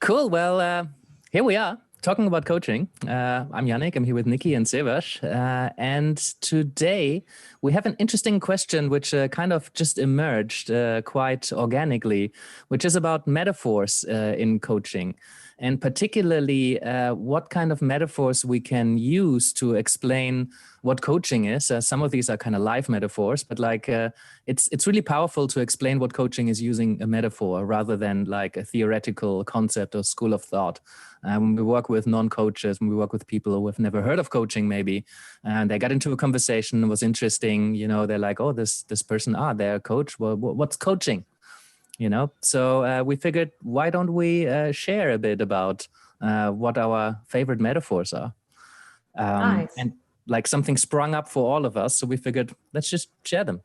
Cool. Well, here we are talking about coaching. I'm Yannick. I'm here with Nikki and Sevas. And today we have an interesting question which kind of just emerged quite organically, which is about metaphors in coaching. And particularly what kind of metaphors we can use to explain what coaching is. Some of these are kind of live metaphors, but it's really powerful to explain what coaching is using a metaphor rather than like a theoretical concept or school of thought. When we work with non-coaches, when we work with people who have never heard of coaching, maybe, and they got into a conversation, it was interesting. They're like, "Oh, this person, they're a coach. Well, what's coaching?" So we figured, why don't we share a bit about what our favorite metaphors are? Nice. And like something sprung up for all of us. So we figured, let's just share them.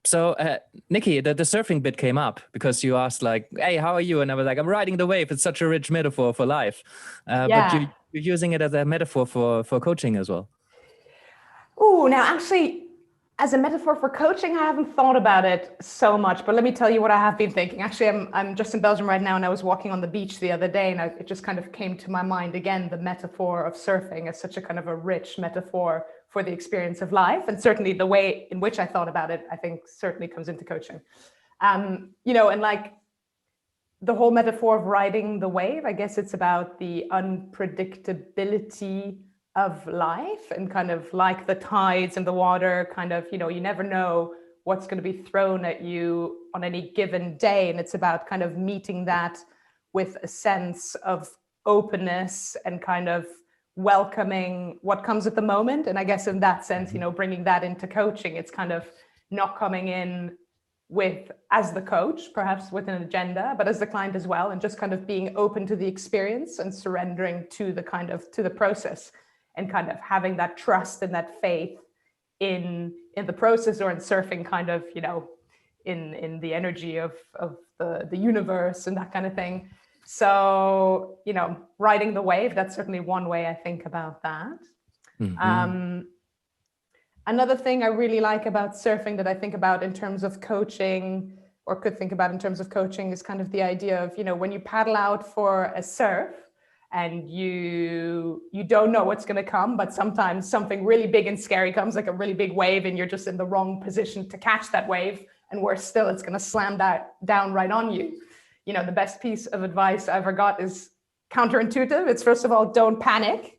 So Nikki, the surfing bit came up because you asked like, hey, how are you? And I was like, I'm riding the wave. It's such a rich metaphor for life. But you're using it as a metaphor for coaching as well. Oh, now actually, as a metaphor for coaching, I haven't thought about it so much, but let me tell you what I have been thinking. Actually, I'm just in Belgium right now, and I was walking on the beach the other day, and it just kind of came to my mind again, the metaphor of surfing as such a kind of a rich metaphor for the experience of life. And certainly the way in which I thought about it, I think certainly comes into coaching. And like the whole metaphor of riding the wave, I guess it's about the unpredictability of life and kind of like the tides in the water, kind of, you never know what's going to be thrown at you on any given day. And it's about kind of meeting that with a sense of openness and kind of welcoming what comes at the moment. And I guess in that sense, bringing that into coaching, it's kind of not coming in with as the coach, perhaps with an agenda, but as the client as well, and just kind of being open to the experience and surrendering to the process, and kind of having that trust and that faith in the process, or in surfing, kind of, in the energy of the universe and that kind of thing. So, riding the wave, that's certainly one way I think about that. Mm-hmm. Another thing I really like about surfing that I think about in terms of coaching, or could think about in terms of coaching, is kind of the idea of, when you paddle out for a surf and you don't know what's going to come, but sometimes something really big and scary comes, like a really big wave, and you're just in the wrong position to catch that wave. And worse still, it's going to slam that down right on you. The best piece of advice I ever got is counterintuitive. It's, first of all, don't panic.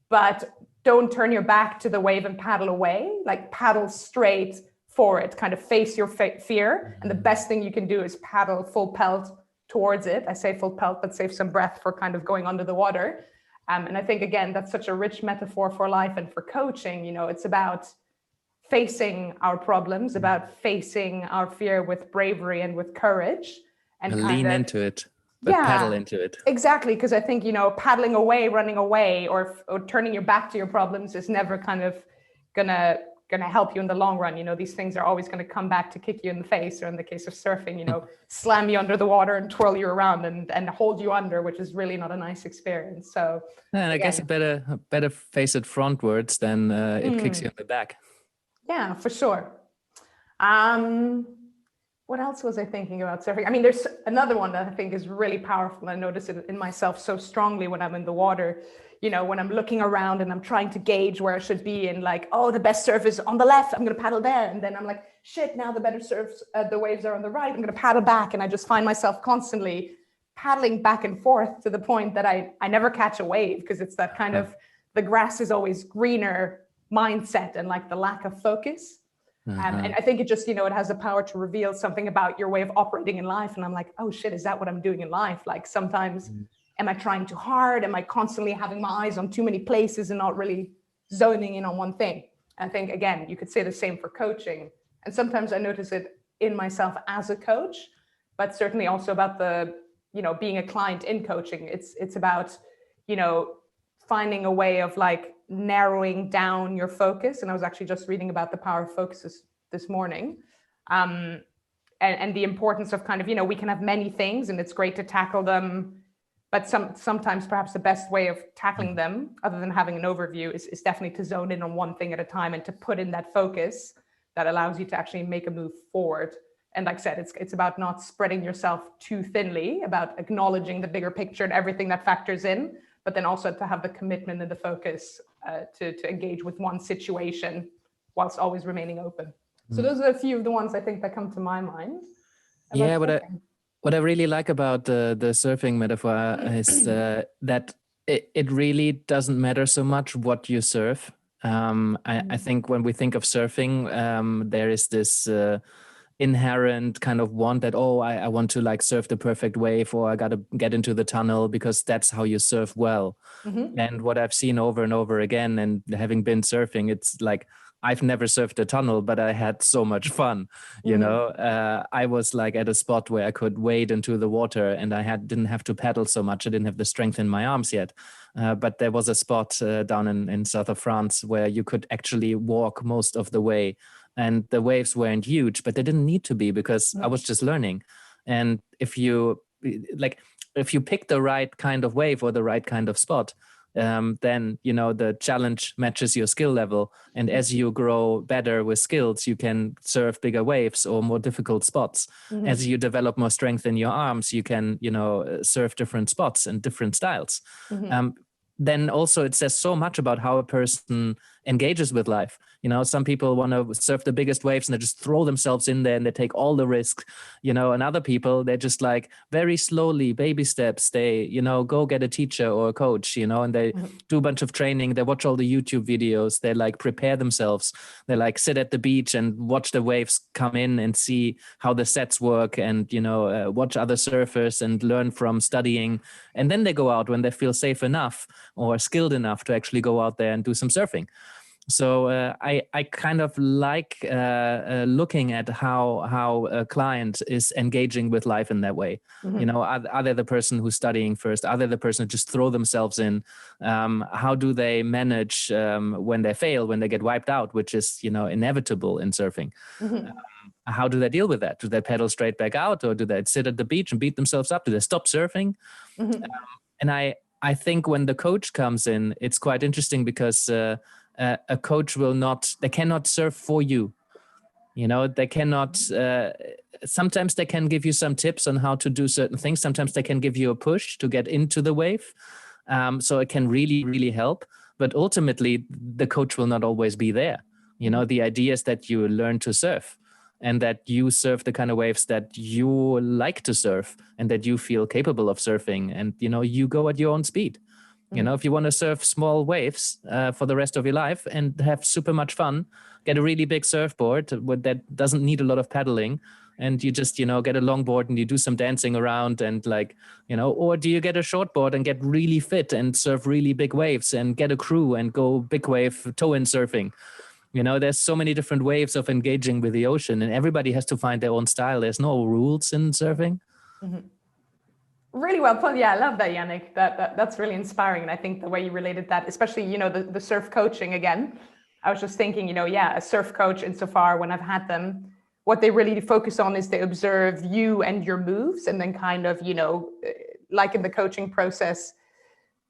But don't turn your back to the wave and paddle away, like paddle straight for it, kind of face your fear. And the best thing you can do is paddle full pelt towards it. I say full pelt, but save some breath for kind of going under the water. And I think, again, that's such a rich metaphor for life and for coaching. It's about facing our problems, about facing our fear with bravery and with courage. And lean into it. But paddle into it. Exactly, because I think, paddling away, running away, or turning your back to your problems is never kind of gonna help you in the long run. These things are always going to come back to kick you in the face, or in the case of surfing, slam you under the water and twirl you around and hold you under, which is really not a nice experience. So, and I guess better face it frontwards than it kicks you in the back. Yeah, for sure. What else was I thinking about surfing? I mean, there's another one that I think is really powerful. I notice it in myself so strongly when I'm in the water, when I'm looking around and I'm trying to gauge where I should be, and like, oh, the best surf is on the left, I'm going to paddle there. And then I'm like, shit, now the better surfs, the waves are on the right, I'm going to paddle back. And I just find myself constantly paddling back and forth to the point that I never catch a wave, because it's that kind of the grass is always greener mindset and like the lack of focus. And I think it just, it has the power to reveal something about your way of operating in life. And I'm like, oh shit, is that what I'm doing in life? Like sometimes, am I trying too hard? Am I constantly having my eyes on too many places and not really zoning in on one thing? And I think, again, you could say the same for coaching. And sometimes I notice it in myself as a coach, but certainly also about being a client in coaching. It's about, finding a way of like narrowing down your focus. And I was actually just reading about the power of focus this morning, and the importance of kind of, we can have many things and it's great to tackle them, but sometimes perhaps the best way of tackling them, other than having an overview, is definitely to zone in on one thing at a time and to put in that focus that allows you to actually make a move forward And like I said, it's about not spreading yourself too thinly, about acknowledging the bigger picture and everything that factors in, but then also to have the commitment and the focus to engage with one situation whilst always remaining open. So those are a few of the ones I think that come to my mind. Yeah, what I really like about the surfing metaphor is that it really doesn't matter so much what you surf. I think when we think of surfing, there is this inherent kind of want that, I want to like surf the perfect wave, or I got to get into the tunnel because that's how you surf well. And what I've seen over and over again, and having been surfing, it's like, I've never surfed a tunnel, but I had so much fun. You know, I was like at a spot where I could wade into the water, and I didn't have to paddle so much. I didn't have the strength in my arms yet. But there was a spot down in south of France where you could actually walk most of the way. And the waves weren't huge, but they didn't need to be, because I was just learning. And if you pick the right kind of wave or the right kind of spot, then, you know, the challenge matches your skill level. And as you grow better with skills, you can surf bigger waves or more difficult spots. As you develop more strength in your arms, you can, you know, surf different spots and different styles. Then also it says so much about how a person engages with life. You know, some people want to surf the biggest waves and they just throw themselves in there and they take all the risk, you know, and other people, they're just like very slowly, baby steps. They, you know, go get a teacher or a coach, you know, and they do a bunch of training. They watch all the YouTube videos. They like prepare themselves. They like sit at the beach and watch the waves come in and see how the sets work, and, you know, watch other surfers and learn from studying. And then they go out when they feel safe enough or skilled enough to actually go out there and do some surfing. So I kind of like looking at how a client is engaging with life in that way. You know, are they the person who's studying first? Are they the person who just throw themselves in? How do they manage when they fail, when they get wiped out, which is, you know, inevitable in surfing? How do they deal with that? Do they paddle straight back out, or do they sit at the beach and beat themselves up? Do they stop surfing? And I think when the coach comes in, it's quite interesting, because a coach they cannot surf for you. You know, they cannot, sometimes they can give you some tips on how to do certain things. Sometimes they can give you a push to get into the wave. So it can really, really help. But ultimately, the coach will not always be there. You know, the idea is that you learn to surf, and that you surf the kind of waves that you like to surf and that you feel capable of surfing. And, you know, you go at your own speed. You know, if you want to surf small waves for the rest of your life and have super much fun, get a really big surfboard that doesn't need a lot of paddling, and you just, you know, get a longboard and you do some dancing around, and like, you know, or do you get a shortboard and get really fit and surf really big waves and get a crew and go big wave toe-in surfing? You know, there's so many different ways of engaging with the ocean, and everybody has to find their own style. There's no rules in surfing. Really well put. Yeah, I love that, Yannick. That's really inspiring. And I think the way you related that, especially, you know, the surf coaching again, I was just thinking, you know, a surf coach, insofar when I've had them, what they really focus on is they observe you and your moves, and then kind of, you know, like in the coaching process,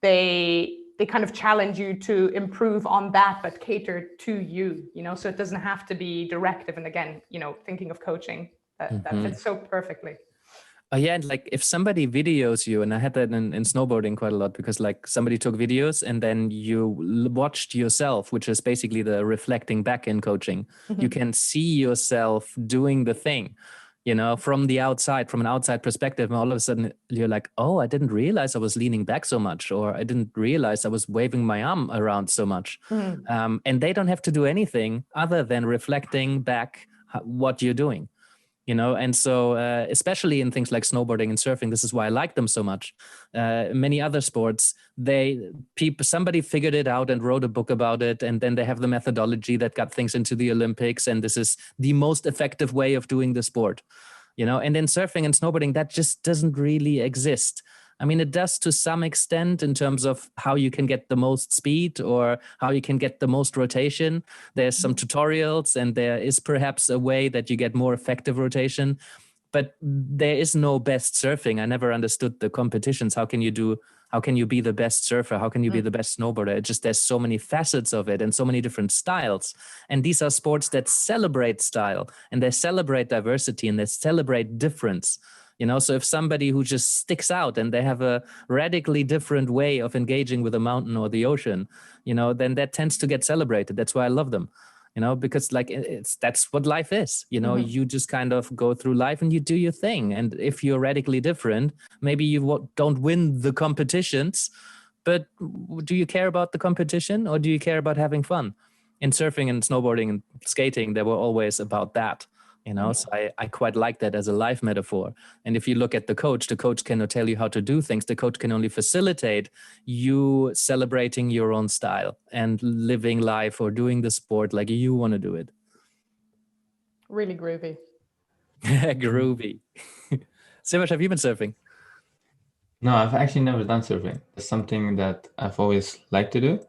they kind of challenge you to improve on that, but cater to you, you know, so it doesn't have to be directive. And again, you know, thinking of coaching, that fits so perfectly. Yeah, and like if somebody videos you, and I had that in snowboarding quite a lot, because like somebody took videos and then you watched yourself, which is basically the reflecting back in coaching. You can see yourself doing the thing, you know, from the outside, from an outside perspective. And all of a sudden you're like, oh, I didn't realize I was leaning back so much, or I didn't realize I was waving my arm around so much. And they don't have to do anything other than reflecting back what you're doing. You know, and so especially in things like snowboarding and surfing, this is why I like them so much. Many other sports, somebody figured it out and wrote a book about it, and then they have the methodology that got things into the Olympics, and this is the most effective way of doing the sport. You know, and in surfing and snowboarding, that just doesn't really exist. I mean, it does to some extent in terms of how you can get the most speed or how you can get the most rotation. There's some tutorials, and there is perhaps a way that you get more effective rotation, but there is no best surfing. I never understood the competitions. How can you do How can you be the best surfer? How can you be the best snowboarder? It just, there's so many facets of it and so many different styles. And these are sports that celebrate style, and they celebrate diversity, and they celebrate difference. So if somebody who just sticks out and they have a radically different way of engaging with a mountain or the ocean, then that tends to get celebrated. That's why I love them, because like that's what life is. You just kind of go through life and you do your thing. And if you're radically different, maybe you don't win the competitions, but do you care about the competition, or do you care about having fun? In surfing and snowboarding and skating, they were always about that. So I quite like that as a life metaphor. And if you look at the coach cannot tell you how to do things. The coach can only facilitate you celebrating your own style and living life or doing the sport like you want to do it. Really groovy. Groovy. Sivash, have you been surfing? No, I've actually never done surfing. It's something that I've always liked to do.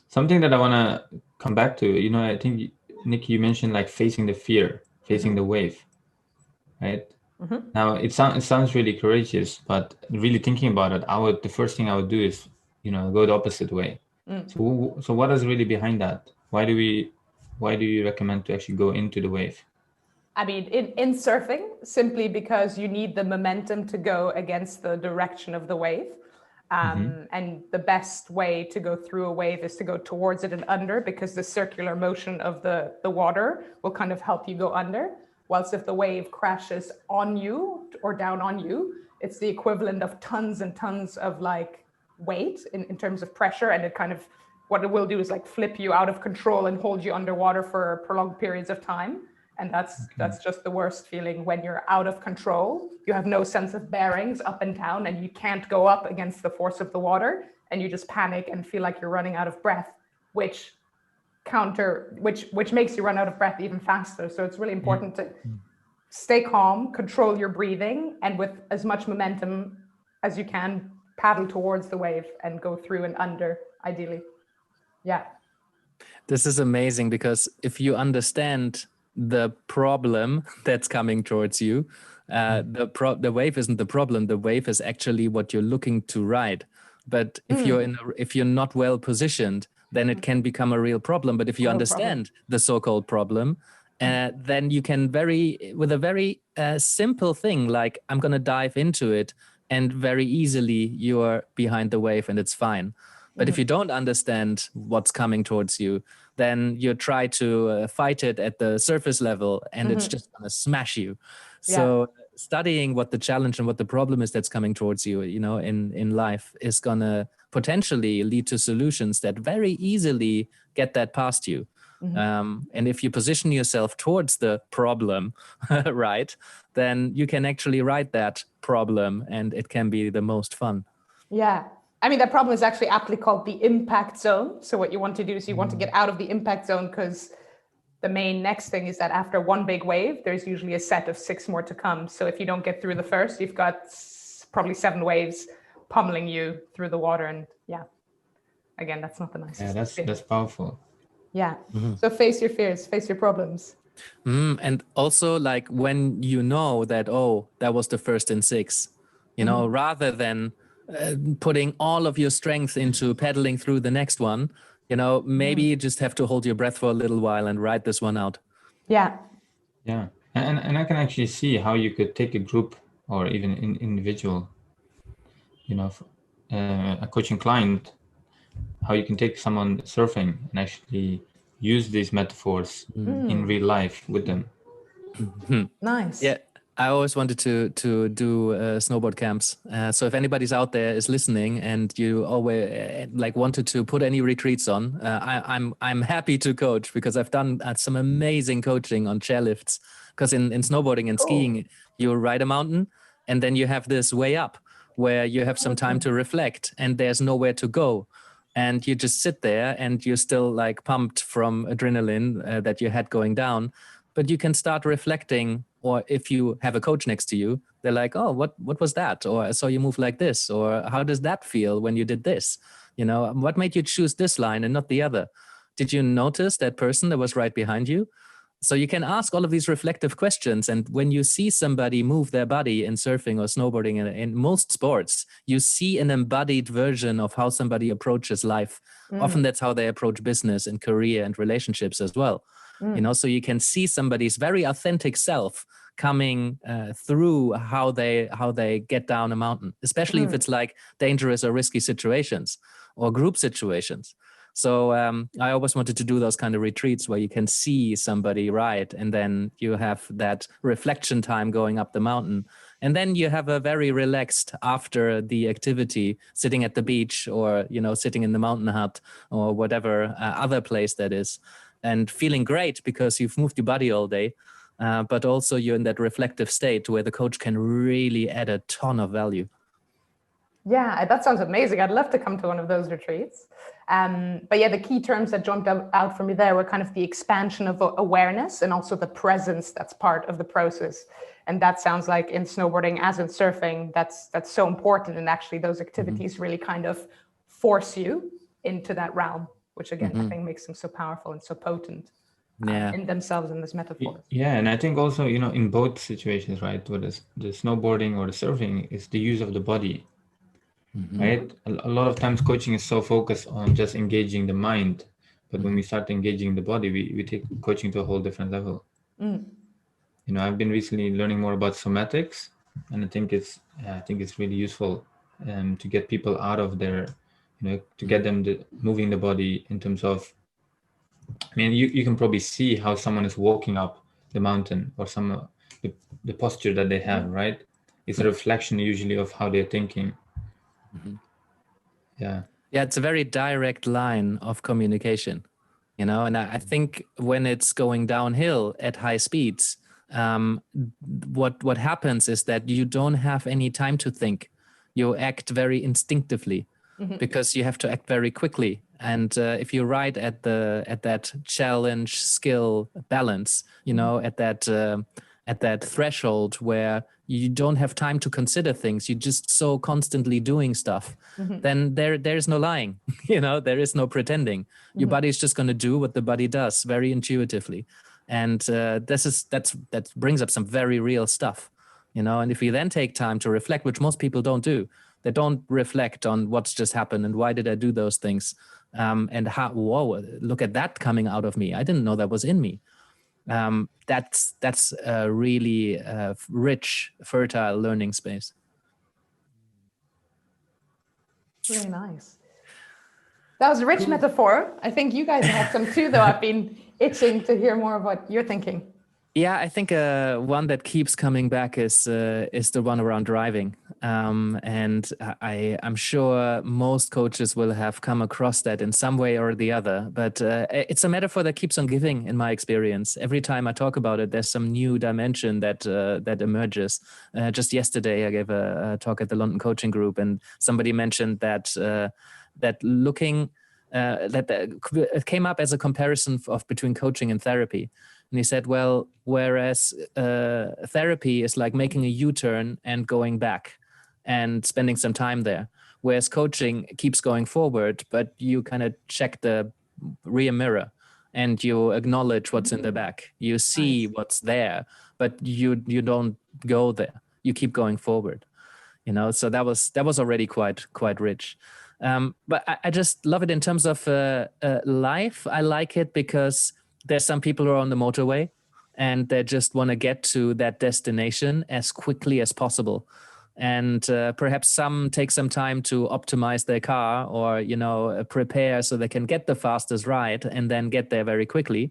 Something that I want to come back to, I think, Nick, you mentioned like facing the fear, facing the wave, right? Now it sounds really courageous, but really thinking about it, the first thing I would do is, go the opposite way. So what is really behind that? Why do you recommend to actually go into the wave? I mean, in surfing, simply because you need the momentum to go against the direction of the wave. And the best way to go through a wave is to go towards it and under, because the circular motion of the water will kind of help you go under. Whilst if the wave crashes on you or down on you, it's the equivalent of tons and tons of like weight in terms of pressure. And it kind of, what it will do is like flip you out of control and hold you underwater for prolonged periods of time. And that's just the worst feeling when you're out of control. You have no sense of bearings up and down, and you can't go up against the force of the water, and you just panic and feel like you're running out of breath, which makes you run out of breath even faster. So it's really important to stay calm, control your breathing, and with as much momentum as you can, paddle towards the wave and go through and under, ideally. Yeah. This is amazing, because if you understand the problem that's coming towards you, the wave isn't the problem. The wave is actually what you're looking to ride. But if you're not well positioned, then it can become a real problem. But if you understand the so-called problem, then you can with a very simple thing, like I'm going to dive into it, and very easily you're behind the wave and it's fine. But if you don't understand what's coming towards you, then you try to fight it at the surface level, and it's just going to smash you. So studying what the challenge and what the problem is that's coming towards you, in life, is going to potentially lead to solutions that very easily get that past you. And if you position yourself towards the problem, right, then you can actually ride that problem, and it can be the most fun. Yeah. I mean, that problem is actually aptly called the impact zone. So what you want to do is you want to get out of the impact zone, because the main next thing is that after one big wave, there's usually a set of 6 more to come. So if you don't get through the first, you've got probably 7 waves pummeling you through the water. And again, that's not the nicest. Yeah, that's powerful. Yeah. So face your fears, face your problems. And also, like, when you know that, that was the first in 6, rather than putting all of your strength into pedaling through the next one, maybe you just have to hold your breath for a little while and ride this one out. Yeah. Yeah. And I can actually see how you could take a group or even an individual, a coaching client, how you can take someone surfing and actually use these metaphors in real life with them. Nice. Yeah. I always wanted to do snowboard camps. So if anybody's out there is listening and you always wanted to put any retreats on, I'm happy to coach, because I've done some amazing coaching on chairlifts. Because in snowboarding and skiing, you ride a mountain and then you have this way up where you have some time to reflect and there's nowhere to go. And you just sit there and you're still like pumped from adrenaline that you had going down. But you can start reflecting, or if you have a coach next to you, they're like, oh, what was that? Or I saw you move like this, or how does that feel when you did this? What made you choose this line and not the other? Did you notice that person that was right behind you? So you can ask all of these reflective questions. And when you see somebody move their body in surfing or snowboarding, in most sports, you see an embodied version of how somebody approaches life. Often that's how they approach business and career and relationships as well. So you can see somebody's very authentic self coming through how they get down a mountain, especially if it's like dangerous or risky situations or group situations. So I always wanted to do those kind of retreats where you can see somebody ride, and then you have that reflection time going up the mountain. And then you have a very relaxed after the activity, sitting at the beach or, sitting in the mountain hut or whatever other place that is, and feeling great because you've moved your body all day. But also you're in that reflective state where the coach can really add a ton of value. Yeah, that sounds amazing. I'd love to come to one of those retreats. But yeah, the key terms that jumped out for me there were kind of the expansion of awareness and also the presence that's part of the process. And that sounds like in snowboarding, as in surfing, that's so important. And actually those activities really kind of force you into that realm, which again, I think makes them so powerful and so potent in themselves in this metaphor. Yeah, and I think also, in both situations, right, whether it's the snowboarding or the surfing, is the use of the body. Right? A lot of times coaching is so focused on just engaging the mind, but when we start engaging the body, we take coaching to a whole different level. I've been recently learning more about somatics, and I think it's really useful to get people out of their, to get them moving the body in terms of, you can probably see how someone is walking up the mountain, or the posture that they have, right? It's a reflection usually of how they're thinking. Yeah, it's a very direct line of communication, and I think when it's going downhill at high speeds, what happens is that you don't have any time to think. You act very instinctively because you have to act very quickly. And if you ride at that challenge skill balance, at that threshold where you don't have time to consider things, you're just so constantly doing stuff, then there's no lying, there is no pretending. Your body is just going to do what the body does very intuitively. And that brings up some very real stuff, and if you then take time to reflect, which most people don't do, they don't reflect on what's just happened and why did I do those things, and how, whoa, look at that coming out of me. I didn't know that was in me. That's a really rich, fertile learning space. Really nice. That was a rich metaphor. I think you guys have some too, though. I've been itching to hear more of what you're thinking. Yeah, I think one that keeps coming back is the one around driving. And I'm sure most coaches will have come across that in some way or the other. But it's a metaphor that keeps on giving, in my experience. Every time I talk about it, there's some new dimension that emerges. Just yesterday, I gave a talk at the London Coaching Group, and somebody mentioned that looking that it came up as a comparison between coaching and therapy. And he said, well, whereas therapy is like making a U-turn and going back and spending some time there, whereas coaching keeps going forward, but you kind of check the rear mirror and you acknowledge what's in the back. You see what's there, but you don't go there. You keep going forward. So that was already quite rich. But I just love it in terms of life. I like it because there's some people who are on the motorway and they just want to get to that destination as quickly as possible. And perhaps some take some time to optimize their car or, prepare so they can get the fastest ride and then get there very quickly.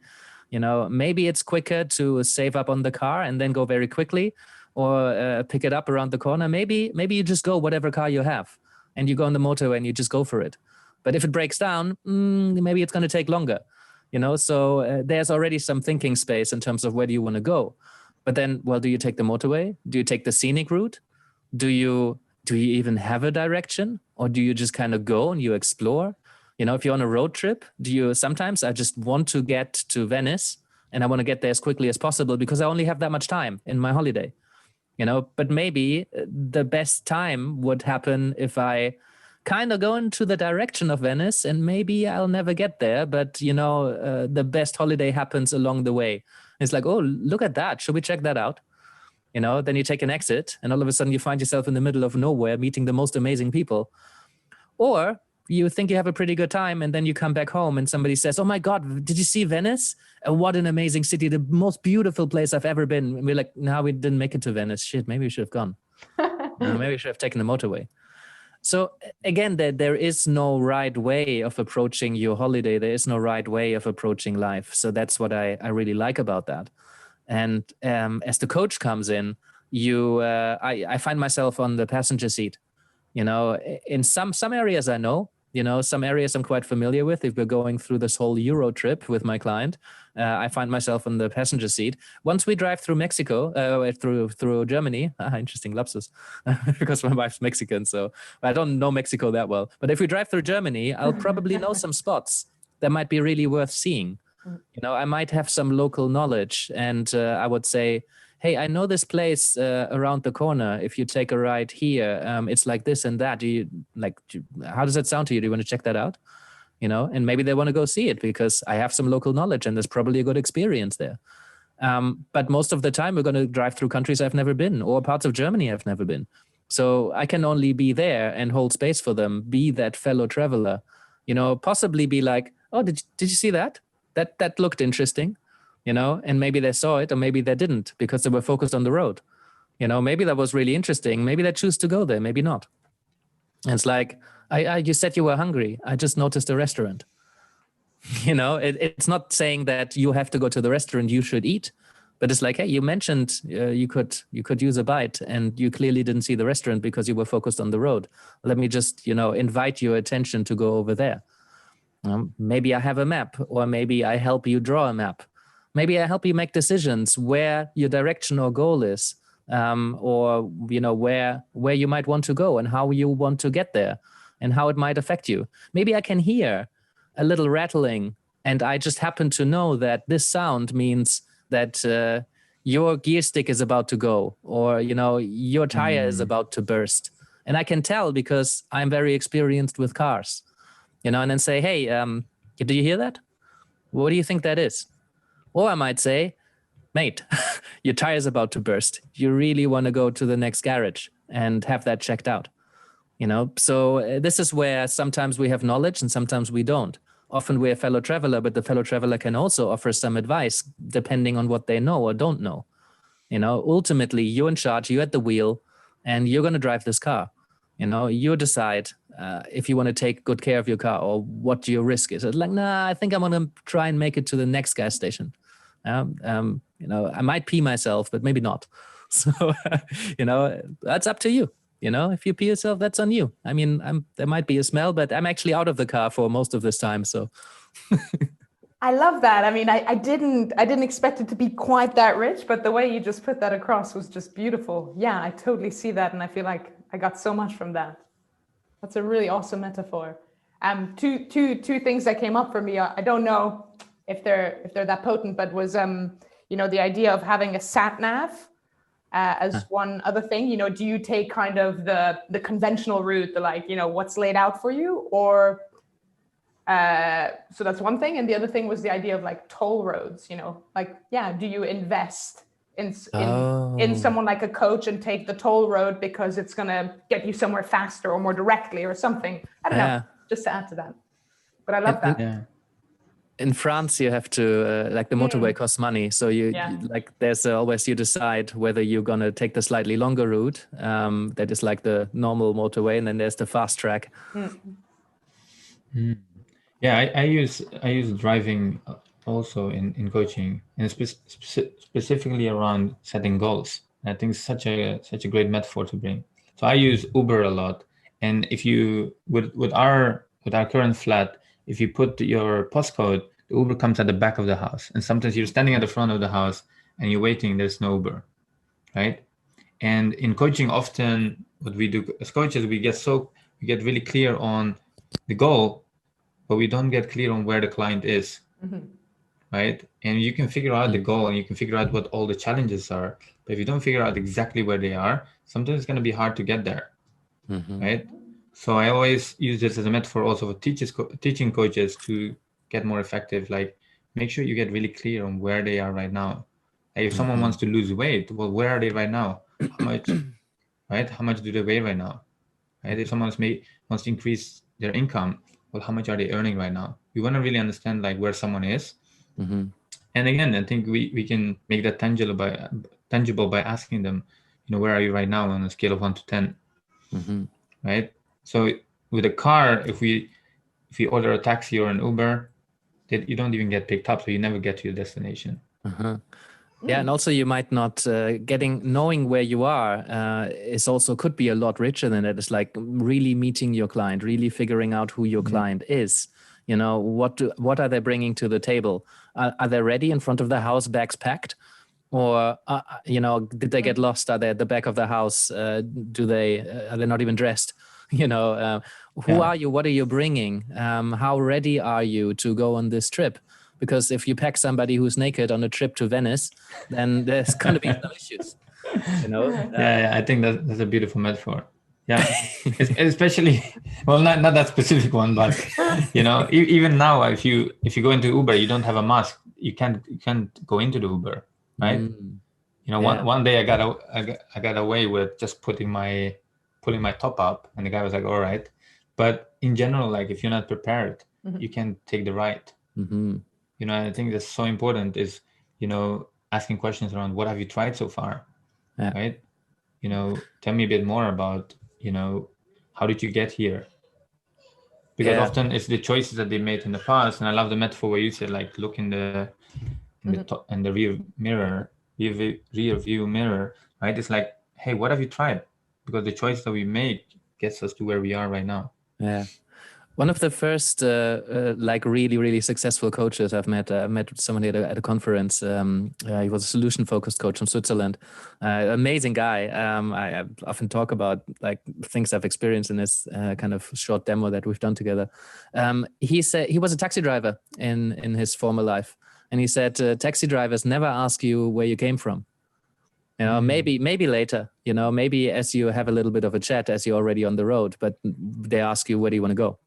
Maybe it's quicker to save up on the car and then go very quickly, or pick it up around the corner. Maybe you just go whatever car you have and you go on the motorway and you just go for it. But if it breaks down, maybe it's going to take longer. So there's already some thinking space in terms of where do you want to go. But then, well, do you take the motorway? Do you take the scenic route? Do you even have a direction? Or do you just kind of go and you explore? If you're on a road trip, sometimes I just want to get to Venice and I want to get there as quickly as possible because I only have that much time in my holiday. But maybe the best time would happen if I kind of go into the direction of Venice, and maybe I'll never get there, but the best holiday happens along the way. It's like, oh, look at that. Should we check that out? Then you take an exit and all of a sudden you find yourself in the middle of nowhere meeting the most amazing people. Or you think you have a pretty good time and then you come back home and somebody says, oh my God, did you see Venice? What an amazing city, the most beautiful place I've ever been. And we're like, no, we didn't make it to Venice. Shit, maybe we should have gone. Maybe we should have taken the motorway. So again, there is no right way of approaching your holiday. There is no right way of approaching life. So that's what I really like about that. And as the coach comes in, I find myself on the passenger seat. In some areas I know, some areas I'm quite familiar with. If we're going through this whole Euro trip with my client, I find myself on the passenger seat. Once we drive through Mexico, through Germany, interesting lapsus, because my wife's Mexican, so I don't know Mexico that well. But if we drive through Germany, I'll probably know some spots that might be really worth seeing. I might have some local knowledge, and I would say, hey, I know this place around the corner. If you take a ride here, it's like this and that. How does that sound to you? Do you want to check that out? And maybe they want to go see it because I have some local knowledge and there's probably a good experience there. But most of the time we're going to drive through countries I've never been or parts of Germany I've never been. So I can only be there and hold space for them, be that fellow traveler, possibly be like, oh, did you see that? That looked interesting. And maybe they saw it or maybe they didn't because they were focused on the road. Maybe that was really interesting. Maybe they choose to go there, maybe not. And it's like, you said you were hungry. I just noticed a restaurant. It's not saying that you have to go to the restaurant, you should eat, but it's like, hey, you mentioned you could use a bite and you clearly didn't see the restaurant because you were focused on the road. Let me just, invite your attention to go over there. Maybe I have a map, or maybe I help you draw a map. Maybe I help you make decisions where your direction or goal is, or where you might want to go and how you want to get there and how it might affect you. Maybe I can hear a little rattling and I just happen to know that this sound means that your gear stick is about to go, or your tire is about to burst. And I can tell because I'm very experienced with cars, and then say, hey, do you hear that? What do you think that is? Or I might say, mate, your tire's about to burst. You really want to go to the next garage and have that checked out. So this is where sometimes we have knowledge and sometimes we don't. Often we're a fellow traveler, but the fellow traveler can also offer some advice depending on what they know or don't know. Ultimately, you're in charge, you're at the wheel, and you're going to drive this car. You decide if you want to take good care of your car or what your risk is. It's like, nah, I think I'm going to try and make it to the next gas station. I might pee myself, but maybe not. So, that's up to you. If you pee yourself, that's on you. I mean, there might be a smell, but I'm actually out of the car for most of this time. So I love that. I mean, I didn't expect it to be quite that rich, but the way you just put that across was just beautiful. Yeah, I totally see that. And I feel like I got so much from that. That's a really awesome metaphor. Two things that came up for me. I don't know if they're that potent, but was, the idea of having a sat nav as one other thing. Do you take kind of the conventional route, what's laid out for you, or so that's one thing. And the other thing was the idea of toll roads. Do you invest in someone like a coach and take the toll road because it's going to get you somewhere faster or more directly or something? I don't know, just to add to that. But I love that. Yeah. In France, you have to the motorway costs money, so there's always, you decide whether you're gonna take the slightly longer route that is like the normal motorway, and then there's the fast track. Yeah, I use driving also in coaching, and specifically around setting goals. I think it's such a great metaphor to bring. So I use Uber a lot, and if you with our current flat, if you put your postcode, the Uber comes at the back of the house. And sometimes you're standing at the front of the house and you're waiting, there's no Uber, right? And in coaching, often what we do as coaches, we get really clear on the goal, but we don't get clear on where the client is, right? And you can figure out the goal and you can figure out what all the challenges are. But if you don't figure out exactly where they are, sometimes it's going to be hard to get there, right? So I always use this as a metaphor also for teaching coaches to get more effective. Make sure you get really clear on where they are right now Like if someone wants to lose weight, well, where are they right now? How much, right? How much do they weigh right now? Right? If someone wants to increase their income, well, how much are they earning right now? We want to really understand like where someone is. And again, I think we can make that tangible by asking them, where are you right now on a scale of 1 to 10? Right? So with a car, if we order a taxi or an Uber, you don't even get picked up, so you never get to your destination. Yeah, and also you might not knowing where you are is also could be a lot richer than that. It's like really meeting your client, really figuring out who your client is. What are they bringing to the table? Are they ready in front of the house, bags packed? Or, did they get lost? Are they at the back of the house? Are they not even dressed? Who are you? What are you bringing? How ready are you to go on this trip? Because if you pack somebody who's naked on a trip to Venice, then there's going to be some issues. Yeah, I think that's a beautiful metaphor. Yeah, especially, well, not that specific one, but even now, if you go into Uber, you don't have a mask, you can't go into the Uber, right? One day I got away with just pulling my top up, and the guy was like, "All right," but in general, like if you're not prepared, you can't take the ride. I think that's so important is, asking questions around what have you tried so far, right? Tell me a bit more about, how did you get here? Because often it's the choices that they made in the past. And I love the metaphor where you said, like, look in the rear view mirror, right? It's like, hey, what have you tried? Because the choice that we make gets us to where we are right now. Yeah. One of the first, really, really successful coaches I've met. I met somebody at a conference. He was a solution-focused coach from Switzerland. Amazing guy. I often talk about like things I've experienced in this kind of short demo that we've done together. He said he was a taxi driver in his former life, and he said taxi drivers never ask you where you came from. Maybe later. Maybe as you have a little bit of a chat as you're already on the road, but they ask you where do you want to go.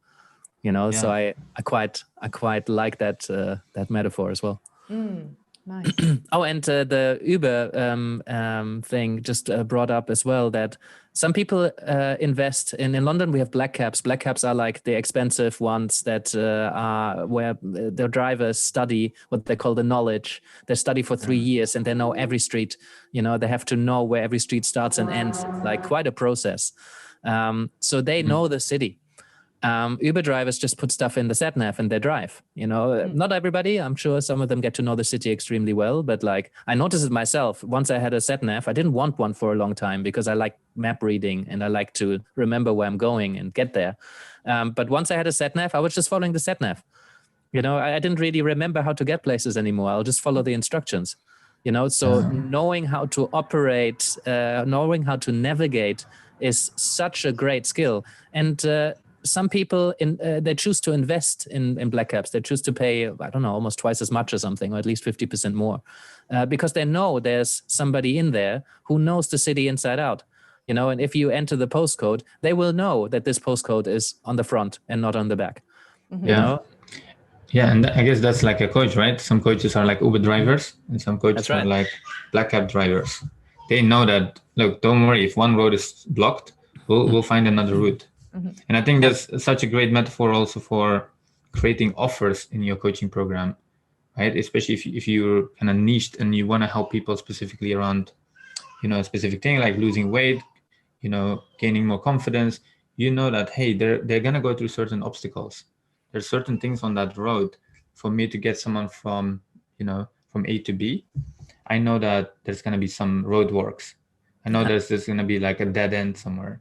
So I quite like that metaphor as well. Nice. And the Uber thing just brought up as well that some people invest in London. We have black cabs. Black cabs are like the expensive ones that are where the drivers study what they call the knowledge. They study for 3 years and they know every street. They have to know where every street starts and ends. It's like quite a process. So they know the city. Uber drivers just put stuff in the sat nav and they drive. Not everybody. I'm sure some of them get to know the city extremely well. But like I noticed it myself. Once I had a sat nav, I didn't want one for a long time because I like map reading and I like to remember where I'm going and get there. But once I had a sat nav, I was just following the sat nav. I didn't really remember how to get places anymore. I'll just follow the instructions. So knowing how to operate, knowing how to navigate is such a great skill. And some people they choose to invest in black cabs. They choose to pay, I don't know, almost twice as much or something, or at least 50% more, because they know there's somebody in there who knows the city inside out. And if you enter the postcode, they will know that this postcode is on the front and not on the back. Yeah, and I guess that's like a coach, right? Some coaches are like Uber drivers, and some coaches are like black cab drivers. They know that, look, don't worry, if one road is blocked, we'll find another route. And I think that's such a great metaphor also for creating offers in your coaching program, right? Especially if you're kind of niched and you want to help people specifically around, a specific thing like losing weight, gaining more confidence. That, hey, they're going to go through certain obstacles. There's certain things on that road. For me to get someone from A to B, I know that there's going to be some roadworks. I know there's going to be like a dead end somewhere.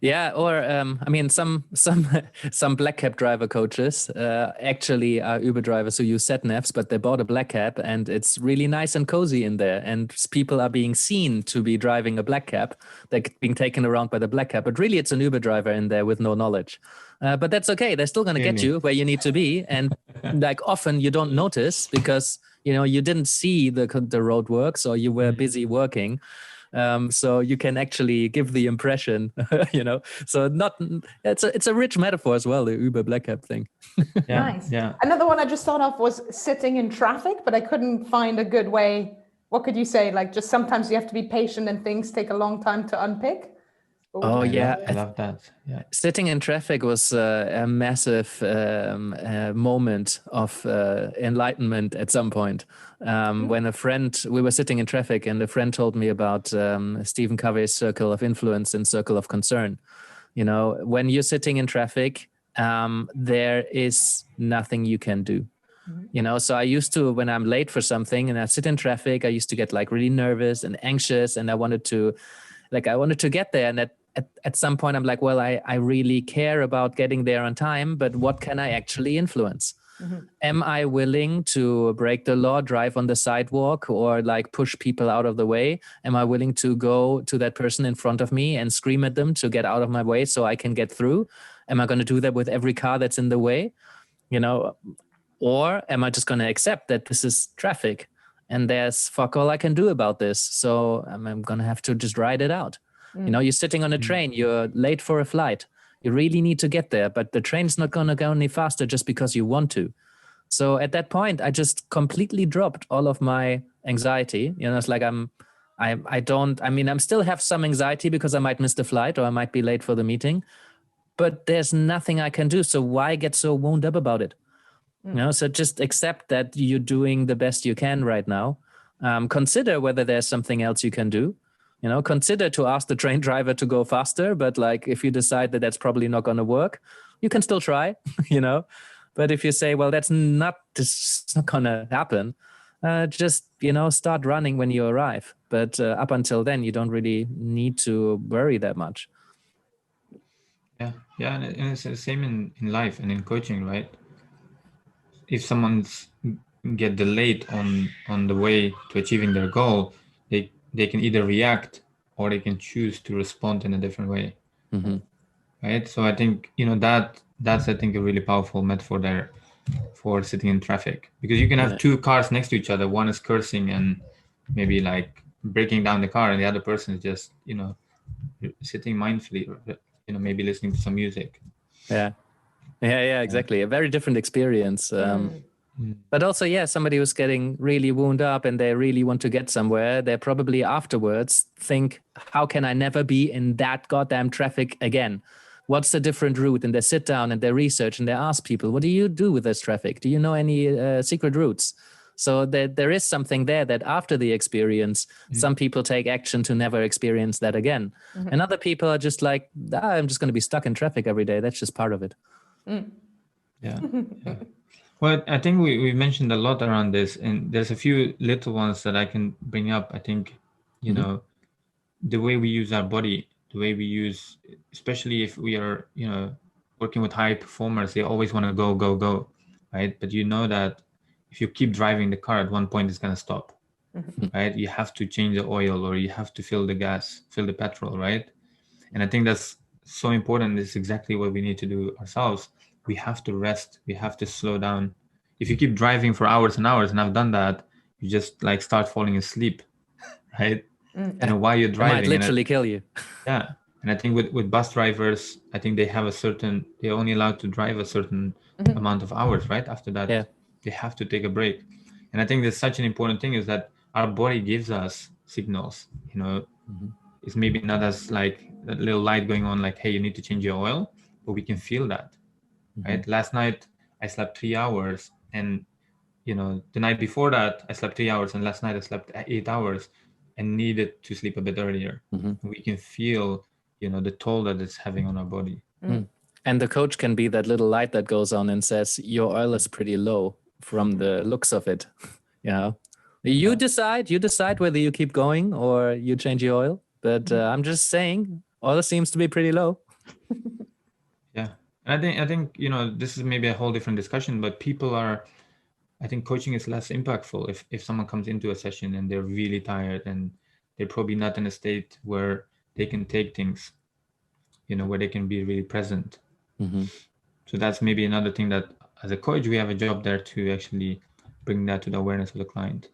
Yeah, or some black cab driver coaches actually are Uber drivers who use sat navs, but they bought a black cab and it's really nice and cozy in there, and people are being seen to be driving a black cab. They're being taken around by the black cab, but really it's an Uber driver in there with no knowledge. But that's okay. They're still going to get you where you need to be, and like often you don't notice because you didn't see the roadworks or you were busy working. So you can actually give the impression, So it's a rich metaphor as well, the Uber Black Cap thing. Nice. Yeah. Another one I just thought of was sitting in traffic, but I couldn't find a good way. What could you say? Like, just sometimes you have to be patient and things take a long time to unpick. Oh, yeah. I love that. Yeah. Sitting in traffic was a massive moment of enlightenment at some point. When we were sitting in traffic and a friend told me about Stephen Covey's circle of influence and circle of concern. When you're sitting in traffic, there is nothing you can do. So I used to, when I'm late for something and I sit in traffic, I used to get like really nervous and anxious, and I wanted to get there. And at some point I'm like, well, I really care about getting there on time, but what can I actually influence? Am I willing to break the law, drive on the sidewalk, or like push people out of the way? Am I willing to go to that person in front of me and scream at them to get out of my way so I can get through? Am I going to do that with every car that's in the way? Or am I just going to accept that this is traffic and there's fuck all I can do about this? So I'm going to have to just ride it out. You're sitting on a train, you're late for a flight. You really need to get there, but the train's not going to go any faster just because you want to. So at that point, I just completely dropped all of my anxiety. It's like I still have some anxiety because I might miss the flight or I might be late for the meeting, but there's nothing I can do. So why get so wound up about it? So just accept that you're doing the best you can right now. Consider whether there's something else you can do. Consider to ask the train driver to go faster. But like, if you decide that that's probably not going to work, you can still try, But if you say, well, this is not going to happen, just, start running when you arrive. But up until then, you don't really need to worry that much. Yeah. And it's the same in life and in coaching, right? If someone's get delayed on the way to achieving their goal, they can either react or they can choose to respond in a different way. Right? So I think that's I think a really powerful metaphor there for sitting in traffic, because you can have two cars next to each other. One is cursing and maybe like breaking down the car, and the other person is just sitting mindfully, maybe listening to some music. Yeah, exactly. A very different experience. But also, somebody who's getting really wound up and they really want to get somewhere, they probably afterwards think, how can I never be in that goddamn traffic again? What's the different route? And they sit down and they research and they ask people, what do you do with this traffic? Do you know any secret routes? So there is something there that after the experience, some people take action to never experience that again. And other people are just like, I'm just going to be stuck in traffic every day. That's just part of it. Yeah. Well, I think we mentioned a lot around this, and there's a few little ones that I can bring up. I think, the way we use our body, the way we use, especially if we are, working with high performers, they always want to go, right? But that if you keep driving the car, at one point it's going to stop, right? You have to change the oil, or you have to fill the petrol, right? And I think that's so important. It's exactly what we need to do ourselves. We have to rest. We have to slow down. If you keep driving for hours and hours, and I've done that, you just like start falling asleep, right? And while you're driving, it might literally kill you. Yeah. And I think with bus drivers, I think they're only allowed to drive a certain amount of hours, right? After that, they have to take a break. And I think that's such an important thing, is that our body gives us signals, It's maybe not as like a little light going on, like, hey, you need to change your oil, but we can feel that. Right? Last night I slept 3 hours, and the night before that I slept 3 hours, and last night I slept 8 hours and needed to sleep a bit earlier. We can feel the toll that it's having on our body. And the coach can be that little light that goes on and says, your oil is pretty low from the looks of it. You decide whether you keep going or you change your oil, but I'm just saying oil seems to be pretty low. I think this is maybe a whole different discussion, but I think coaching is less impactful if someone comes into a session and they're really tired and they're probably not in a state where they can take things, where they can be really present. So that's maybe another thing that as a coach, we have a job there to actually bring that to the awareness of the client.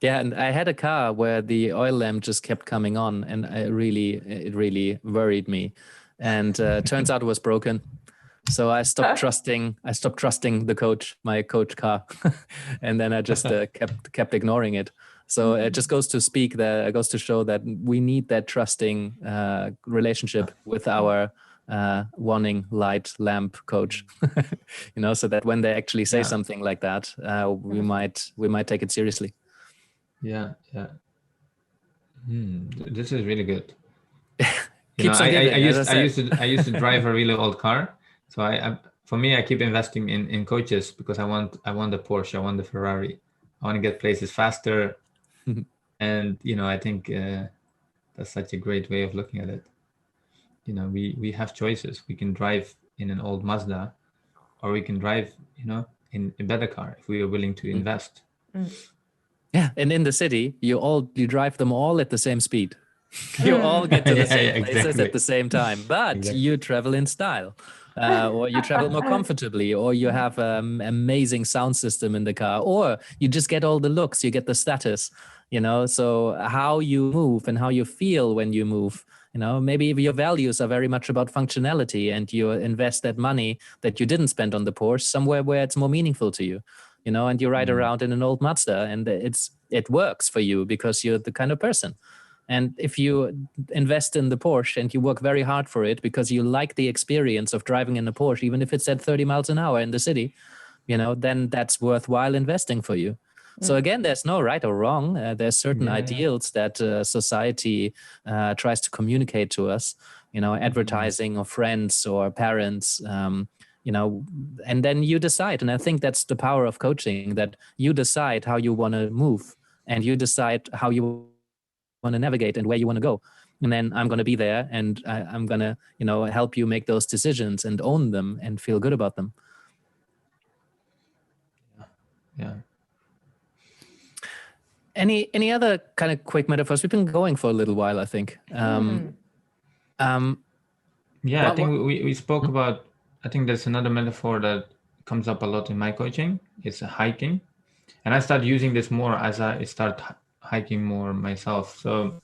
Yeah, and I had a car where the oil lamp just kept coming on, and it really worried me. And turns out it was broken. So I stopped trusting. I stopped trusting my coach car, and then I just kept ignoring it. So it just goes to it goes to show that we need that trusting relationship with our warning light lamp coach, so that when they actually say something like that, we might take it seriously. Yeah. This is really good. Keeps on giving. I used to drive a really old car, so for me, I keep investing in coaches because I want the Porsche, I want the Ferrari, I want to get places faster, and I think that's such a great way of looking at it. We have choices. We can drive in an old Mazda, or we can drive in a better car if we are willing to invest. Yeah, and in the city, you drive them all at the same speed. You all get to the same places at the same time, but you travel in style, or you travel more comfortably, or you have an amazing sound system in the car, or you just get all the looks, you get the status, so how you move and how you feel when you move, maybe your values are very much about functionality, and you invest that money that you didn't spend on the Porsche somewhere where it's more meaningful to you. And you ride around in an old Mazda, and it works for you because you're the kind of person. And if you invest in the Porsche and you work very hard for it because you like the experience of driving in a Porsche, even if it's at 30 miles an hour in the city, then that's worthwhile investing for you. So again, there's no right or wrong. There's certain ideals that society tries to communicate to us, advertising or friends or parents, and then you decide. And I think that's the power of coaching, that you decide how you want to move, and you decide how you want to navigate and where you want to go. And then I'm going to be there, and I'm going to, help you make those decisions and own them and feel good about them. Yeah. Any other kind of quick metaphors? We've been going for a little while, I think. I think we spoke about, I think there's another metaphor that comes up a lot in my coaching. It's hiking. And I start using this more as I start hiking more myself. So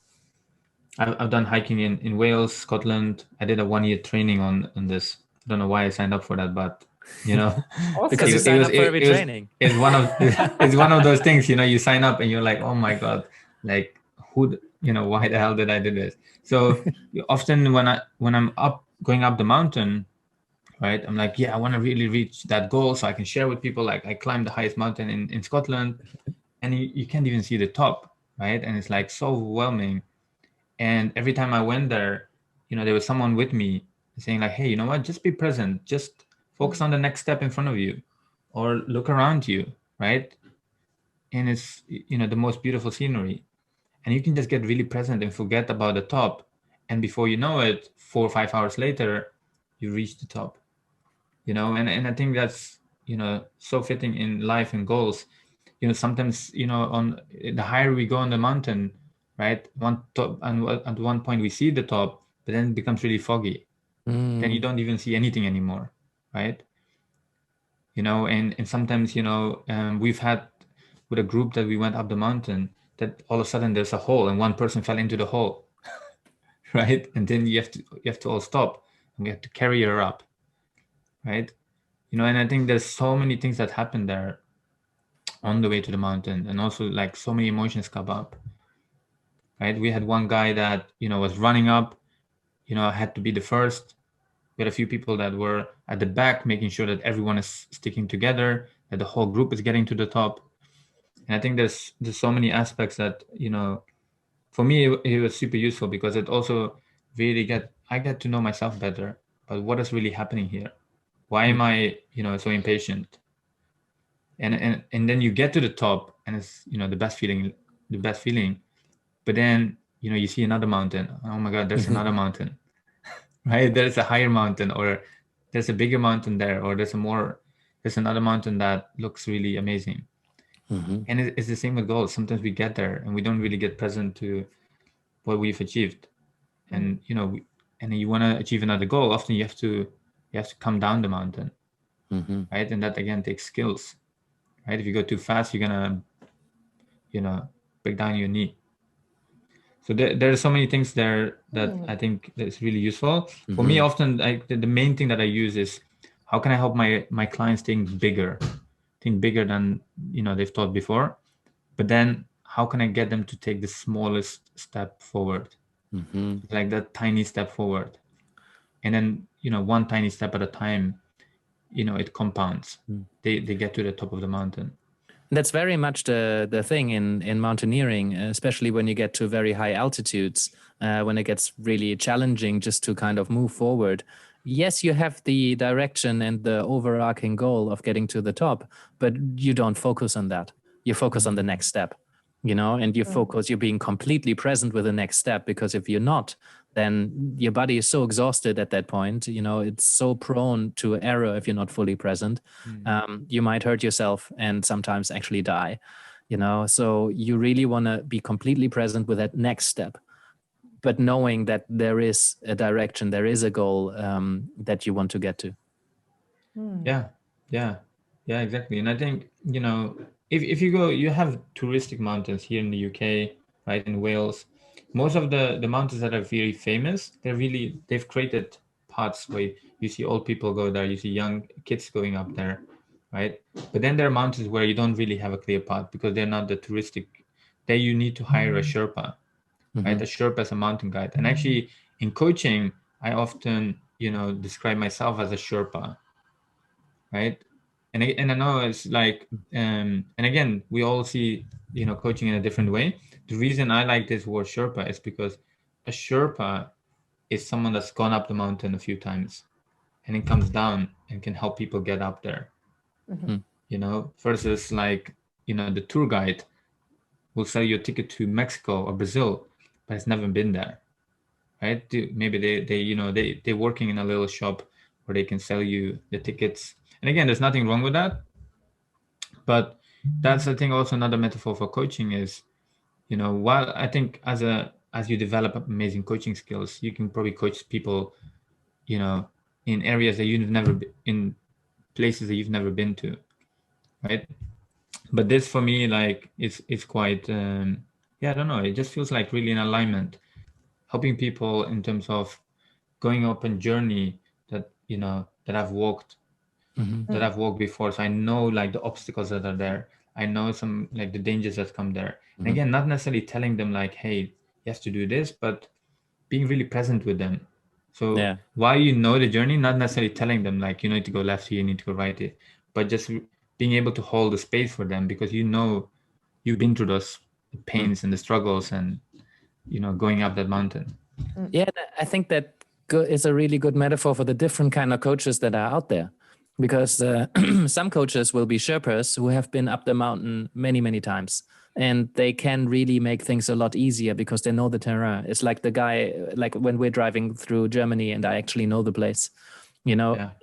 I've done hiking in Wales, Scotland. I did a 1-year training on this. I don't know why I signed up for that, but Awesome. Because you sign up for every training. It's one of those things, you sign up and you're like, oh my God, like why the hell did I do this? So often when I'm going up the mountain, right, I'm like, I want to really reach that goal so I can share with people. Like I climbed the highest mountain in Scotland, and you can't even see the top, right? And it's like so overwhelming. And every time I went there, there was someone with me saying like, hey, you know what, just be present, just focus on the next step in front of you, or look around you, right? And it's the most beautiful scenery, and you can just get really present and forget about the top, and before you know it, 4 or 5 hours later, you reach the top. And I think that's so fitting in life and goals. Sometimes on the higher we go on the mountain, right, at one point we see the top, but then it becomes really foggy. Then you don't even see anything anymore, right? And sometimes we've had with a group that we went up the mountain, that all of a sudden there's a hole and one person fell into the hole, right? And then you have to all stop, and we have to carry her up, right? And I think there's so many things that happen there on the way to the mountain, and also like so many emotions come up, right? We had one guy that was running up, had to be the first. We had a few people that were at the back, making sure that everyone is sticking together, that the whole group is getting to the top. And I think there's so many aspects that for me it was super useful, because it also really I get to know myself better. But what is really happening here? Why am I so impatient? And then you get to the top, and it's the best feeling. But then you see another mountain. Oh my God, there's another mountain, right? There's a higher mountain, or there's a bigger mountain there, or there's another mountain that looks really amazing. And it's the same with goals. Sometimes we get there and we don't really get present to what we've achieved. And and you want to achieve another goal, often you have to come down the mountain, right? And that again takes skills, right? If you go too fast, you're gonna break down your knee. So there are so many things there that I think that's really useful. For me, often the main thing that I use is how can I help my clients think bigger than they've thought before, but then how can I get them to take the smallest step forward, like that tiny step forward, and then one tiny step at a time, it compounds. They get to the top of the mountain. That's very much the thing in mountaineering, especially when you get to very high altitudes, when it gets really challenging just to kind of move forward. Yes, you have the direction and the overarching goal of getting to the top, but you don't focus on that. You focus on the next step, and you focus, you're being completely present with the next step, because if you're not, then your body is so exhausted at that point, it's so prone to error if you're not fully present. You might hurt yourself and sometimes actually die, so you really want to be completely present with that next step, but knowing that there is a direction, there is a goal that you want to get to. Yeah, exactly. And I think, if you go, you have touristic mountains here in the UK, right, in Wales. Most of the mountains that are very famous, they've created paths where you see old people go there, you see young kids going up there, right? But then there are mountains where you don't really have a clear path because they're not the touristic. There you need to hire a Sherpa, right? A Sherpa is a mountain guide. And actually in coaching, I often, describe myself as a Sherpa, right? And I know it's like, and again, we all see, coaching in a different way. The reason I like this word Sherpa is because a Sherpa is someone that's gone up the mountain a few times and then comes down and can help people get up there. Versus like, the tour guide will sell you a ticket to Mexico or Brazil, but has never been there, right? Maybe they're working in a little shop where they can sell you the tickets. And again, there's nothing wrong with that. But that's, I think, also another metaphor for coaching is, while I think as you develop amazing coaching skills, you can probably coach people, in areas that you've never been, in places that you've never been to, right? But this for me, like, it's quite, I don't know. It just feels like really in alignment, helping people in terms of going up a journey that, that I've walked, that I've walked before. So I know like the obstacles that are there. I know some like the dangers that come there. And again, not necessarily telling them like, hey, you have to do this, but being really present with them. So while the journey, not necessarily telling them like, you need to go left here, you need to go right here, but just being able to hold the space for them because you've been through those pains and the struggles and, going up that mountain. Yeah, I think that is a really good metaphor for the different kind of coaches that are out there. Because some coaches will be Sherpas who have been up the mountain many, many times. And they can really make things a lot easier because they know the terrain. It's like the guy, like when we're driving through Germany and I actually know the place.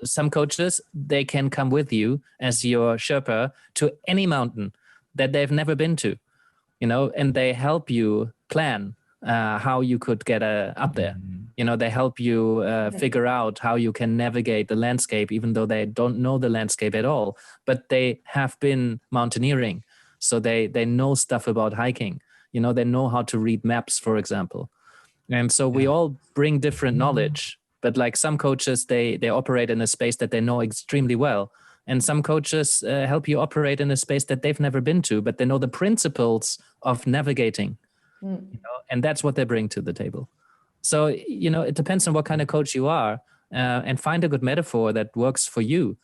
Some coaches, they can come with you as your Sherpa to any mountain that they've never been to, and they help you plan how you could get up there. They help you figure out how you can navigate the landscape, even though they don't know the landscape at all, but they have been mountaineering. So they know stuff about hiking, they know how to read maps, for example. And so we all bring different knowledge, but like some coaches, they operate in a space that they know extremely well. And some coaches help you operate in a space that they've never been to, but they know the principles of navigating, and that's what they bring to the table. So, it depends on what kind of coach you are, and find a good metaphor that works for you.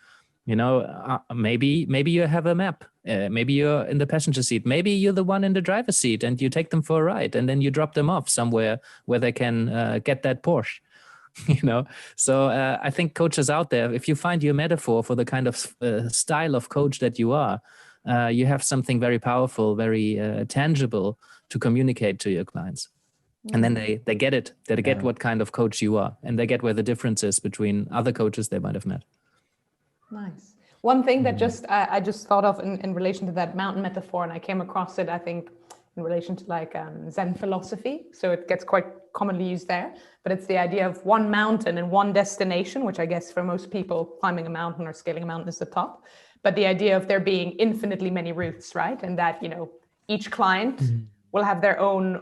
Maybe you have a map. Maybe you're in the passenger seat. Maybe you're the one in the driver's seat and you take them for a ride and then you drop them off somewhere where they can get that Porsche. So I think coaches out there, if you find your metaphor for the kind of style of coach that you are, you have something very powerful, very tangible to communicate to your clients. And then they get it. They get what kind of coach you are, and they get where the difference is between other coaches they might have met. Nice. One thing that I just thought of in relation to that mountain metaphor, and I came across it, I think, in relation to like Zen philosophy. So it gets quite commonly used there, but it's the idea of one mountain and one destination, which I guess for most people climbing a mountain or scaling a mountain is the top. But the idea of there being infinitely many routes, right? And that, each client will have their own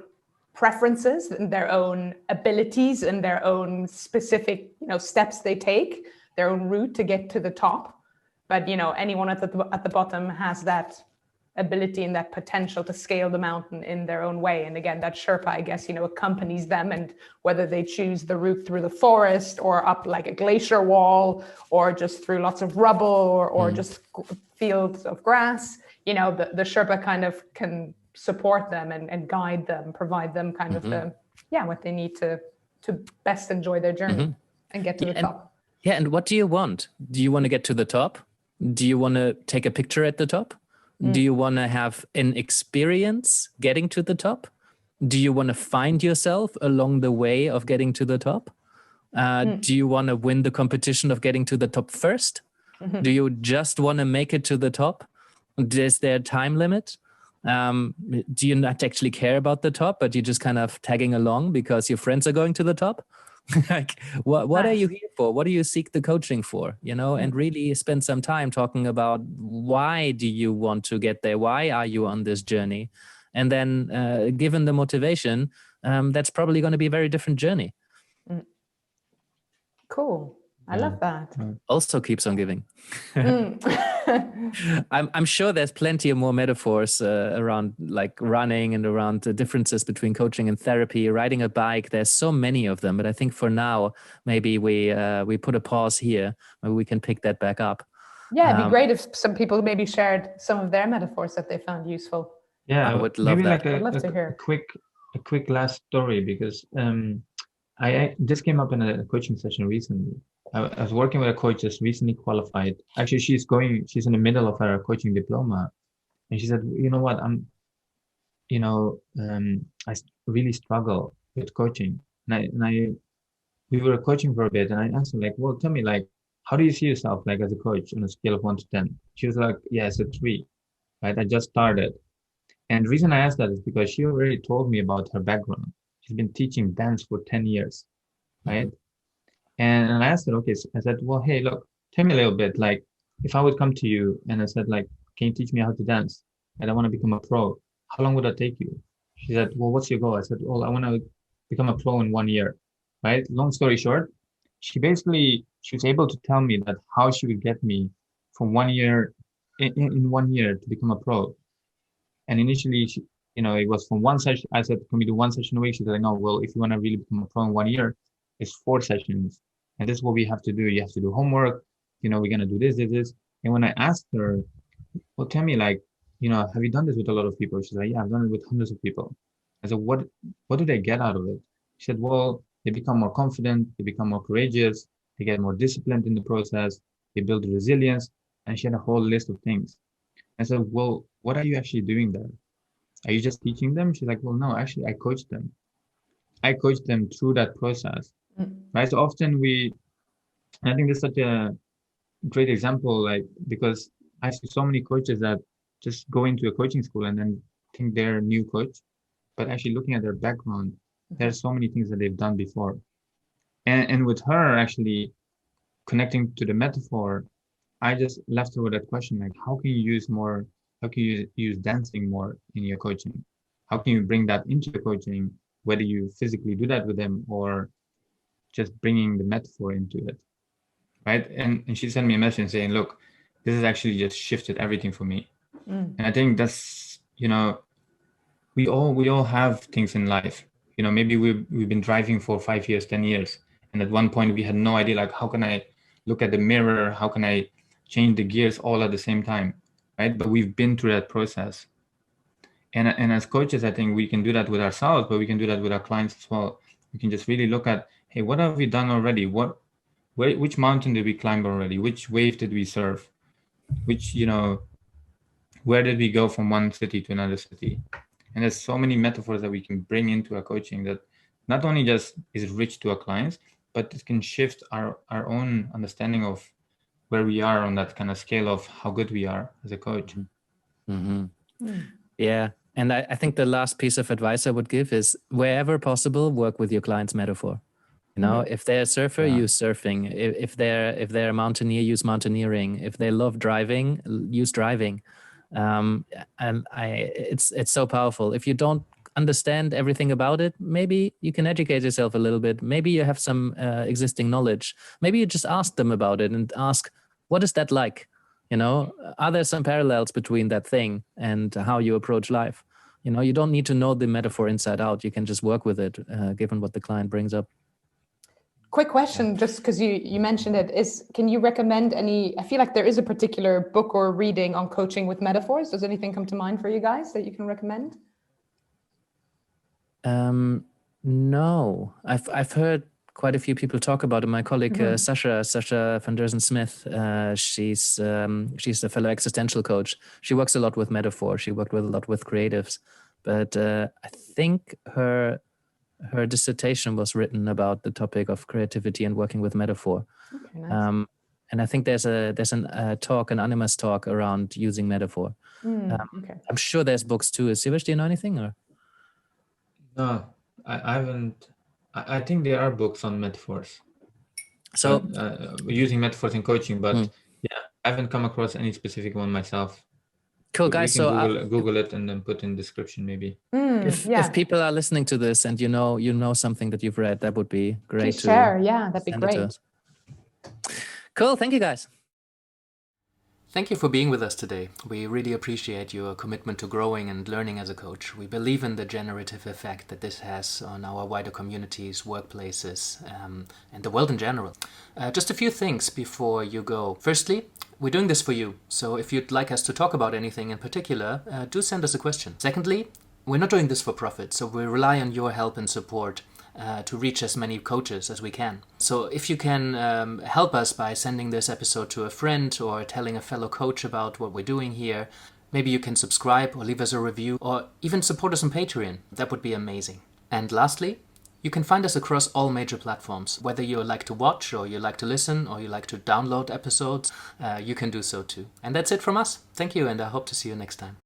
preferences and their own abilities and their own specific, steps they take, their own route to get to the top. But, anyone at the bottom has that ability and that potential to scale the mountain in their own way. And again, that Sherpa, I guess, accompanies them, and whether they choose the route through the forest or up like a glacier wall or just through lots of rubble or just fields of grass, the Sherpa kind of can support them and guide them, provide them kind of what they need to best enjoy their journey and get to the top. And what do you want? Do you want to get to the top? Do you want to take a picture at the top? Do you want to have an experience getting to the top? Do you want to find yourself along the way of getting to the top? Do you want to win the competition of getting to the top first? Do you just want to make it to the top? Is there a time limit? Do you not actually care about the top, but you're just kind of tagging along because your friends are going to the top? Like, what are you here for? What do you seek the coaching for? And really spend some time talking about why do you want to get there? Why are you on this journey? And then given the motivation, that's probably going to be a very different journey. Cool. I love that. Also keeps on giving. I'm sure there's plenty of more metaphors around like running and around the differences between coaching and therapy, riding a bike. There's so many of them, but I think for now, maybe we put a pause here. Maybe we can pick that back up. Yeah, it'd be great if some people maybe shared some of their metaphors that they found useful. Yeah, I would love that. I'd love to hear a quick last story, because I just came up in a coaching session recently. I was working with a coach just recently qualified. Actually, she's in the middle of her coaching diploma. And she said, you know what, I really struggle with coaching. We were coaching for a bit, and I asked her, like, well, tell me, like, how do you see yourself, like, as a coach on a scale of 1 to 10? She was like, yeah, it's a 3, right? I just started. And the reason I asked that is because she already told me about her background. She's been teaching dance for 10 years, right? And I asked her, okay, so I said, well, hey, look, tell me a little bit, like, if I would come to you and I said, like, can you teach me how to dance? And I want to become a pro. How long would that take you? She said, well, what's your goal? I said, well, I want to become a pro in 1 year, right? Long story short, she was able to tell me that how she would get me from 1 year, in 1 year to become a pro. And initially, it was from one session. I said, can we do 1 session a week? She said, no, well, if you want to really become a pro in 1 year, it's 4 sessions. And this is what we have to do. You have to do homework. We're going to do this. And when I asked her, well, tell me, like, have you done this with a lot of people? She's like, yeah, I've done it with hundreds of people. I said, what do they get out of it? She said, well, they become more confident. They become more courageous. They get more disciplined in the process. They build resilience. And she had a whole list of things. I said, well, what are you actually doing there? Are you just teaching them? She's like, well, no, actually, I coach them. I coach them through that process. Right? So often I think this is such a great example, like, because I see so many coaches that just go into a coaching school and then think they're a new coach, but actually looking at their background, there's so many things that they've done before. And with her actually connecting to the metaphor, I just left her with that question, like, how can you use dancing more in your coaching? How can you bring that into your coaching, whether you physically do that with them or just bringing the metaphor into it, right? And she sent me a message saying, look, this has actually just shifted everything for me. And I think that's, we all have things in life. Maybe we've been driving for 5 years, 10 years. And at one point we had no idea, like, how can I look at the mirror? How can I change the gears all at the same time, right? But we've been through that process. And as coaches, I think we can do that with ourselves, but we can do that with our clients as well. We can just really look at, hey, what have we done already? Which mountain did we climb already? Which wave did we surf? Which, where did we go from one city to another city? And there's so many metaphors that we can bring into our coaching that not only just is rich to our clients, but it can shift our own understanding of where we are on that kind of scale of how good we are as a coach. Yeah. And I think the last piece of advice I would give is, wherever possible, work with your client's metaphor. If they're a surfer, use surfing. If they're a mountaineer, use mountaineering. If they love driving, use driving. And it's so powerful. If you don't understand everything about it. Maybe you can educate yourself a little bit. Maybe you have some existing knowledge. Maybe you just ask them about it and ask, what is that like? You know, are there some parallels between that thing and how you approach life? You know, you don't need to know the metaphor inside out. You can just work with it, given what the client brings up. Quick question, just because you mentioned it, is can you recommend any? I feel like there is a particular book or reading on coaching with metaphors. Does anything come to mind for you guys that you can recommend? No, I've heard quite a few people talk about it. My colleague Sasha van Derzen Smith, she's a fellow existential coach. She works a lot with metaphor. She worked with a lot with creatives, but I think her dissertation was written about the topic of creativity and working with metaphor. Okay, nice. And I think there's an anonymous talk around using metaphor. Okay. I'm sure there's books too. Sivesh, do you know anything? Or? No, I haven't. I think there are books on metaphors. So using metaphors in coaching, but yeah, I haven't come across any specific one myself. Cool, guys. We can Google it and then put in description maybe. If people are listening to this and you know something that you've read, that would be great. Please share. Yeah, that'd be great. Cool. Thank you, guys. Thank you for being with us today. We really appreciate your commitment to growing and learning as a coach. We believe in the generative effect that this has on our wider communities, workplaces, and the world in general. Just a few things before you go. Firstly, we're doing this for you. So if you'd like us to talk about anything in particular, do send us a question. Secondly, we're not doing this for profit, so we rely on your help and support to reach as many coaches as we can. So if you can help us by sending this episode to a friend or telling a fellow coach about what we're doing here, maybe you can subscribe or leave us a review or even support us on Patreon. That would be amazing. And lastly, you can find us across all major platforms. Whether you like to watch or you like to listen or you like to download episodes, you can do so too. And that's it from us. Thank you, and I hope to see you next time.